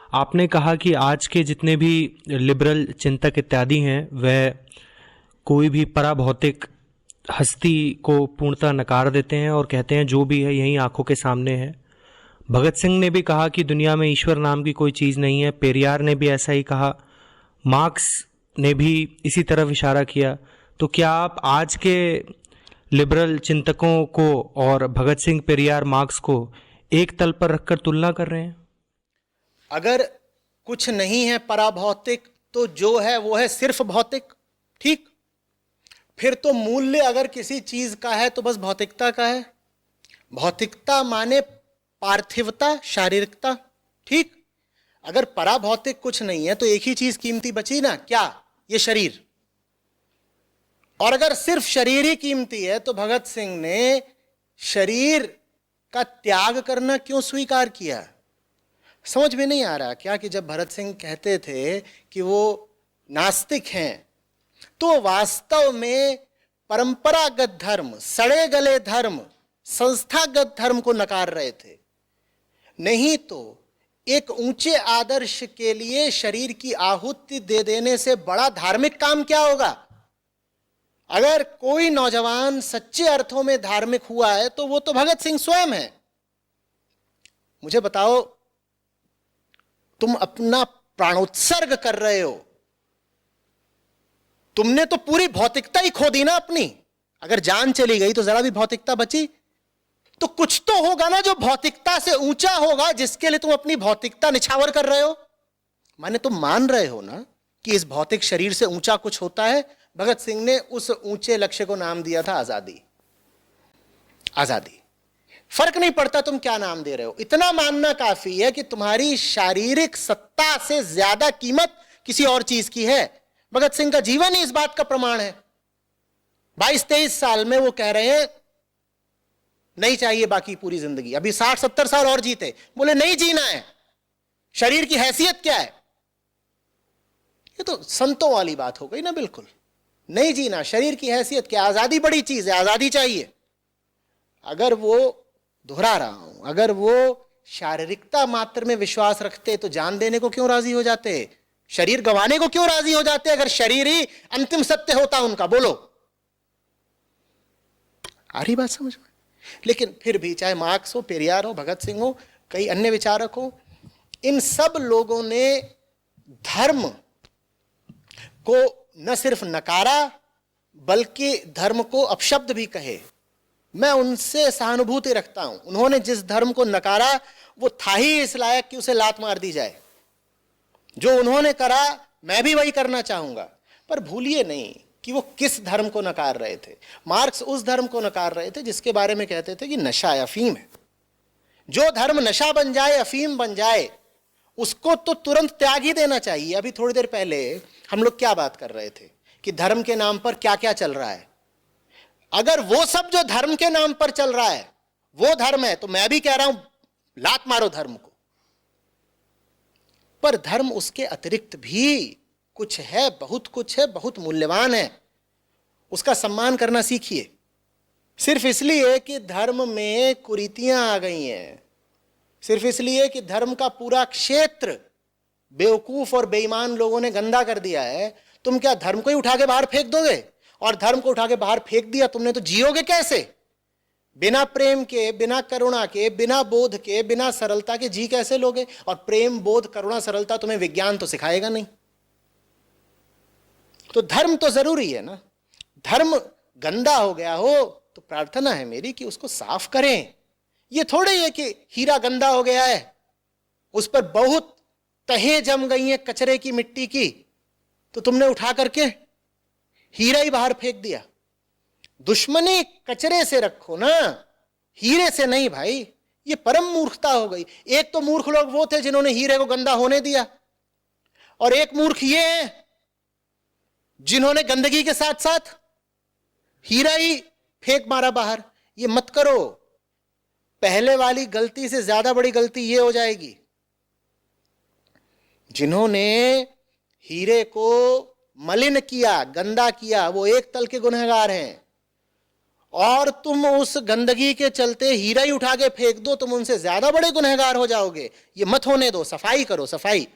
आपने कहा कि आज के जितने भी लिबरल चिंतक इत्यादि हैं वह कोई भी पराभौतिक हस्ती को पूर्णतः नकार देते हैं और कहते हैं जो भी है यही आंखों के सामने है। भगत सिंह ने भी कहा कि दुनिया में ईश्वर नाम की कोई चीज़ नहीं है। पेरियार ने भी ऐसा ही कहा। मार्क्स ने भी इसी तरफ इशारा किया। तो क्या आप आज के लिबरल चिंतकों को और भगत सिंह, पेरियार, मार्क्स को एक तल पर रखकर तुलना कर रहे हैं? अगर कुछ नहीं है पराभौतिक तो जो है वो है सिर्फ भौतिक, ठीक? फिर तो मूल्य अगर किसी चीज का है तो बस भौतिकता का है। भौतिकता माने पार्थिवता, शारीरिकता, ठीक? अगर पराभौतिक कुछ नहीं है तो एक ही चीज कीमती बची ना, क्या? ये शरीर। और अगर सिर्फ शरीर ही कीमती है तो भगत सिंह ने शरीर का त्याग करना क्यों स्वीकार किया? समझ में नहीं आ रहा क्या कि जब भगत सिंह कहते थे कि वो नास्तिक हैं तो वास्तव में परंपरागत धर्म, सड़े गले धर्म, संस्थागत धर्म को नकार रहे थे। नहीं तो एक ऊंचे आदर्श के लिए शरीर की आहुति दे देने से बड़ा धार्मिक काम क्या होगा? अगर कोई नौजवान सच्चे अर्थों में धार्मिक हुआ है तो वो तो भगत सिंह स्वयं है। मुझे बताओ, तुम अपना प्राणोत्सर्ग कर रहे हो, तुमने तो पूरी भौतिकता ही खो दी ना अपनी। अगर जान चली गई तो जरा भी भौतिकता बची? तो कुछ तो होगा ना जो भौतिकता से ऊंचा होगा, जिसके लिए तुम अपनी भौतिकता निछावर कर रहे हो। माने तुम मान रहे हो ना कि इस भौतिक शरीर से ऊंचा कुछ होता है। भगत सिंह ने उस ऊंचे लक्ष्य को नाम दिया था आजादी। आजादी। फर्क नहीं पड़ता तुम क्या नाम दे रहे हो, इतना मानना काफी है कि तुम्हारी शारीरिक सत्ता से ज्यादा कीमत किसी और चीज की है। भगत सिंह का जीवन ही इस बात का प्रमाण है। 22-23 साल में वो कह रहे हैं नहीं चाहिए बाकी पूरी जिंदगी, अभी 60-70 साल और जीते, बोले नहीं जीना है, शरीर की हैसियत क्या है? ये तो संतों वाली बात हो गई ना। बिल्कुल नहीं जीना, शरीर की हैसियत क्या? आजादी बड़ी चीज है, आजादी चाहिए। अगर वो, दोहरा रहा हूं, अगर वो शारीरिकता मात्र में विश्वास रखते तो जान देने को क्यों राजी हो जाते? शरीर गंवाने को क्यों राजी हो जाते अगर शरीर ही अंतिम सत्य होता उनका? बोलो, आ रही बात समझ में? लेकिन फिर भी चाहे मार्क्स हो, पेरियार हो, भगत सिंह हो, कई अन्य विचारक हो, इन सब लोगों ने धर्म को न सिर्फ नकारा बल्कि धर्म को अपशब्द भी कहे। मैं उनसे सहानुभूति रखता हूं। उन्होंने जिस धर्म को नकारा वो था ही इस लायक कि उसे लात मार दी जाए। जो उन्होंने करा मैं भी वही करना चाहूंगा। पर भूलिए नहीं कि वो किस धर्म को नकार रहे थे। मार्क्स उस धर्म को नकार रहे थे जिसके बारे में कहते थे कि नशा अफीम है। जो धर्म नशा बन जाए, अफीम बन जाए, उसको तो तुरंत त्याग ही देना चाहिए। अभी थोड़ी देर पहले हम लोग क्या बात कर रहे थे कि धर्म के नाम पर क्या क्या चल रहा है। अगर वो सब जो धर्म के नाम पर चल रहा है वो धर्म है तो मैं भी कह रहा हूं लात मारो धर्म को। पर धर्म उसके अतिरिक्त भी कुछ है, बहुत कुछ है, बहुत मूल्यवान है। उसका सम्मान करना सीखिए। सिर्फ इसलिए कि धर्म में कुरीतियां आ गई हैं, सिर्फ इसलिए कि धर्म का पूरा क्षेत्र बेवकूफ और बेईमान लोगों ने गंदा कर दिया है, तुम क्या धर्म को ही उठा के बाहर फेंक दोगे? और धर्म को उठा के बाहर फेंक दिया तुमने तो जियोगे कैसे? बिना प्रेम के, बिना करुणा के, बिना बोध के, बिना सरलता के जी कैसे लोगे? और प्रेम, बोध, करुणा, सरलता तुम्हें विज्ञान तो सिखाएगा नहीं। तो धर्म तो जरूरी है ना। धर्म गंदा हो गया हो तो प्रार्थना है मेरी कि उसको साफ करें। ये थोड़े है कि हीरा गंदा हो गया है, उस पर बहुत तहें जम गई हैं कचरे की, मिट्टी की, तो तुमने उठा करके हीरा ही बाहर फेंक दिया। दुश्मनी कचरे से रखो ना, हीरे से नहीं भाई। ये परम मूर्खता हो गई। एक तो मूर्ख लोग वो थे जिन्होंने हीरे को गंदा होने दिया, और एक मूर्ख ये है जिन्होंने गंदगी के साथ साथ हीरा ही फेंक मारा बाहर। ये मत करो। पहले वाली गलती से ज्यादा बड़ी गलती ये हो जाएगी। जिन्होंने हीरे को मलिन किया, गंदा किया, वो एक तल के गुनहगार हैं। और तुम उस गंदगी के चलते हीरा ही उठा के फेंक दो, तुम उनसे ज्यादा बड़े गुनहगार हो जाओगे। ये मत होने दो, सफाई करो, सफाई।